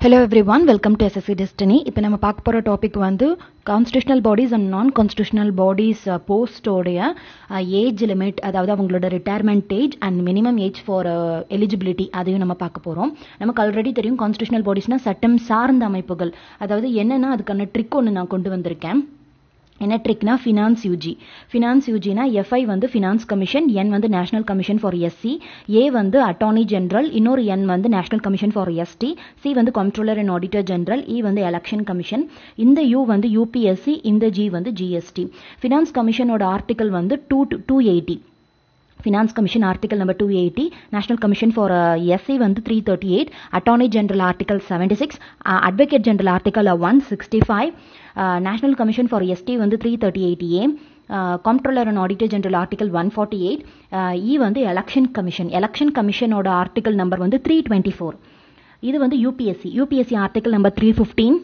Hello everyone, welcome to SSC Destiny. இப்போ நம்ம பார்க்க போற டாபிக் வந்து கான்ஸ்டிடியூஷனல் பாடிஸ் அண்ட் நான் கான்ஸ்டிடியூஷனல் பாடிஸ் போஸ்டோடைய ஏஜ் லிமிட், அதாவது அவங்களோட retirement age and minimum age for eligibility, அதையும் நம்ம பார்க்க போறோம். நமக்கு ஆல்ரெடி தெரியும் கான்ஸ்டிடியூஷனல் பாடிஸ்னா சட்டம் சார்ந்த அமைப்புகள். அதாவது என்னன்னா அதுக்கான ட்ரிக் ஒன்று நான் கொண்டு வந்திருக்கேன். என்ன ட்ரிக்னா ஃபினான்ஸ் யூஜினா எஃப்ஐ வந்து ஃபினான்ஸ் கமிஷன், என் வந்து national commission for SC, A வந்து அட்டார்னி ஜெனரல், இன்னொரு என் வந்து national commission for ST, C வந்து controller and auditor general, E வந்து எலெக்ஷன் கமிஷன், இந்த யூ வந்து யூபிஎஸ்சி, இந்த ஜி வந்து ஜிஎஸ்டி. ஃபினான்ஸ் கமிஷனோட ஆர்டிகல் வந்து 280. Finance Commission Article number 280, National Commission for SC வந்து 338, Attorney General Article 76, Advocate General Article 165, National Commission for ST வந்து 338A, Comptroller and Auditor General Article 148, E வந்து Election Commission ஓட Article number வந்து 324. இது வந்து UPSC Article number 315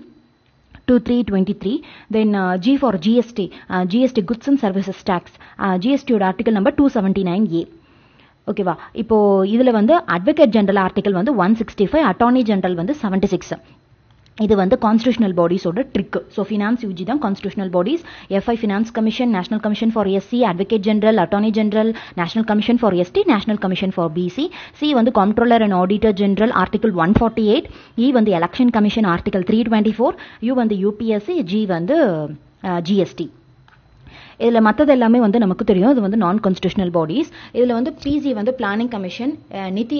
to 323. Then G for GST Goods and Services Tax, GST ஓட article number 279A. ஓகேவா? இப்போ இதுல வந்து அட்வொகேட் ஜெனரல் ஆர்டிகல் வந்து 165, அட்டார்னி ஜெனரல் வந்து 76. இது வந்து கான்ஸ்டிடியூஷனல் பாடிஸோட ட்ரிக். ஸோ ஃபினான்ஸ் யூஜி தான் constitutional bodies. F I finance commission, national commission for SC, advocate general, attorney general, national commission for ST, national commission for BC, C வந்து controller and auditor general article 148, E வந்து election commission article 324, U வந்து UPSC, G வந்து GST. இதில் மற்றது எல்லாமே வந்து நமக்கு தெரியும். இது வந்து நான் கான்ஸ்டிடியூஷனல் பாடிஸ். இதில் வந்து பிசி வந்து பிளானிங் கமிஷன், நிதி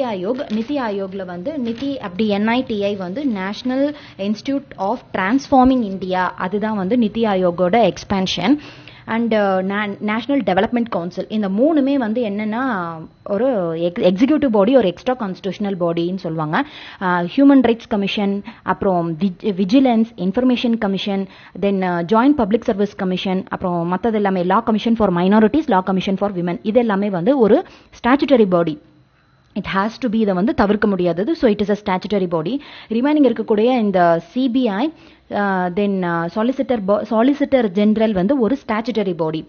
ஆயோக்ல வந்து நிதி அப்படி என்ஐடிஐ வந்து national institute of transforming India, அதுதான் வந்து நிதி ஆயோகோட expansion. And national development council, இந்த மூணுமே வந்து என்னன்னா ஒரு எக்ஸிக்யூட்டிவ் பாடி, ஒரு எக்ஸ்ட்ரா கான்ஸ்டிடியூஷனல் பாடின்னு சொல்லுவாங்க. ஹியூமன் ரைட்ஸ் கமிஷன், அப்புறம் vigilance, information commission, then joint public service commission, அப்புறம் மற்றது எல்லாமே law commission for minorities, law commission for women, இது எல்லாமே வந்து ஒரு statutory body. It has to be, இதை வந்து தவிர்க்க முடியாதது. So it is a statutory body. Remaining இருக்கக்கூடிய இந்த சிபிஐ, தென் சாலிசிட்டர் ஜெனரல் வந்து ஒரு ஸ்டாச்சுட்டரி பாடி.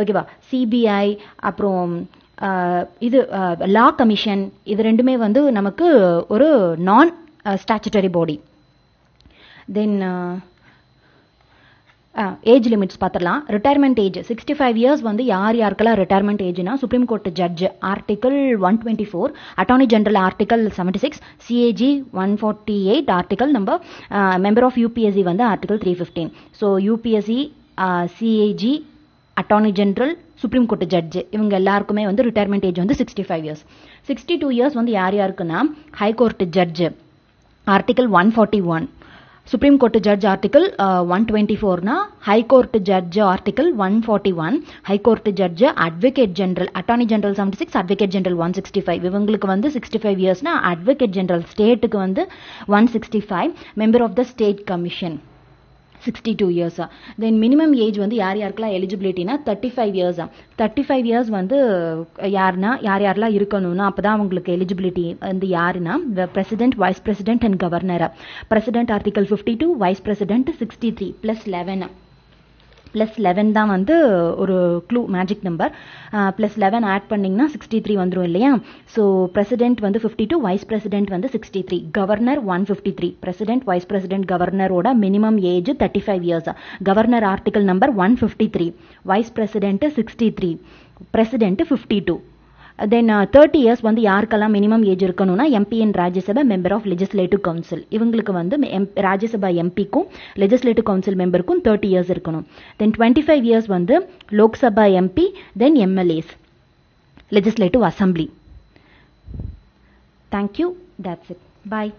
ஓகேவா? சிபிஐ அப்புறம் இது லா கமிஷன், இது ரெண்டுமே வந்து நமக்கு ஒரு non statutory body. Then age limits பார்த்துடலாம். ரிட்டையர்மெண்ட் ஏஜ் 65 இயர்ஸ் வந்து யாருக்கெல்லாம் ரிட்டையர்மெண்ட் ஏஜ்னா supreme court judge article 124, attorney general article 76, CAG 148, article number member of UPSC வந்து article 315. So UPSC, CAG, attorney general, supreme court judge, இவங்க எல்லாருக்குமே வந்து retirement age வந்து 65 years. 62 years வந்து யாருக்குன்னா high court judge article 141, supreme court judge article 124னா high court judge article 141, high court judge, advocate general, attorney general 76, advocate general 165. இவங்களுக்கு வந்து 65 இயர்ஸ்னா advocate general ஸ்டேட்டுக்கு வந்து 165, member of the state commission 62 years. Then minimum age வந்து யாருக்கெல்லாம் எலிஜிபிலிட்டினா 35 years. 35 years வந்து யாரெல்லாம் இருக்கணும்னா அப்பதான் அவங்களுக்கு எலிஜிபிலிட்டி வந்து யாருன்னா president, vice president and governor. President article 52, wise president 63 +11 தான் வந்து ஒரு க்ளூ, மேஜிக் நம்பர். +11 ஆட் பண்ணிங்கன்னா 63 வந்துடும் இல்லையா? ஸோ பிரசிடென்ட் வந்து 52, வைஸ் பிரசிடென்ட் வந்து 63, கவர்னர் 153. பிரசிடென்ட், வைஸ் பிரசிடென்ட், கவர்னரோட minimum age 35 years. Governor article number 153, vice president 63, president 52. Then 30 years வந்து யாருக்கெல்லாம் மினிமம் ஏஜ் இருக்கணும்னா MP and Rajya Sabha member of legislative council, இவங்களுக்கு வந்து ராஜ்யசபா எம்பிக்கும் லெஜிஸ்லேட்டிவ் கவுன்சில் மெம்பருக்கும் 30 இயர்ஸ் இருக்கணும். தென் 25 இயர்ஸ் வந்து Lok Sabha MP, then MLAs, legislative assembly. Thank you, that's it, bye.